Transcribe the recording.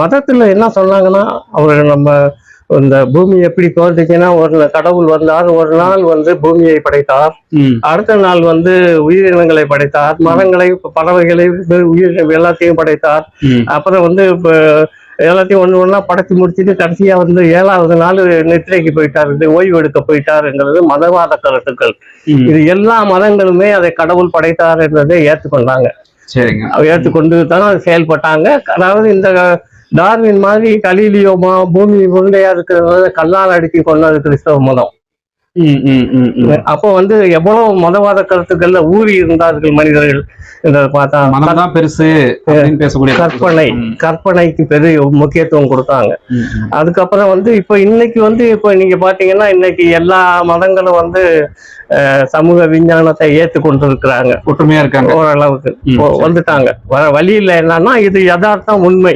மதத்துல என்ன சொன்னாங்கன்னா, அவர் நம்ம இந்த பூமி எப்படி தோன்றுச்சுன்னா, ஒரு கடவுள் வந்தார், ஒரு நாள் வந்து பூமியை படைத்தார், அடுத்த நாள் வந்து உயிரினங்களை படைத்தார், மரங்களை, பறவைகளை, உயிர் எல்லாத்தையும் படைத்தார். அப்புறம் வந்து இப்ப எல்லாத்தையும் ஒண்ணு ஒண்ணா படைச்சு முடிச்சுட்டு கடைசியா வந்து 7வது நாள் நித்திரைக்கு போயிட்டார், ஓய்வு எடுக்க போயிட்டாருங்கிறது மதவாத கருத்துக்கள். இது எல்லா மதங்களுமே அதை கடவுள் படைத்தார் என்றதை ஏற்றுக்கொண்டாங்க. சரிங்க. ஏற்றுக்கொண்டு தான் செயல்பட்டாங்க. அதாவது இந்த டார்வின் மாதிரி கலீலியோமா பூமி உருண்டையா இருக்கிறதுனால கல்லால் அடிச்சு கொண்டது கிறிஸ்தவ மதம். அப்போ வந்து எவ்வளவு மதவாத கருத்துக்கள்ல ஊறி இருந்தார்கள் மனிதர்கள். பார்த்தா பெருசு பேசக்கூடிய கற்பனைக்கு பெரிய முக்கியத்துவம் கொடுத்தாங்க. அதுக்கப்புறம் வந்து இப்ப இன்னைக்கு வந்து இப்ப நீங்க பாத்தீங்கன்னா இன்னைக்கு எல்லா மதங்களும் வந்து சமூக விஞ்ஞானத்தை ஏற்றுக்கொண்டு இருக்கிறாங்க, ஒற்றுமையா இருக்காங்க, ஓரளவுக்கு வந்துட்டாங்க. வழி இல்லை என்னன்னா இது யதார்த்தம், உண்மை.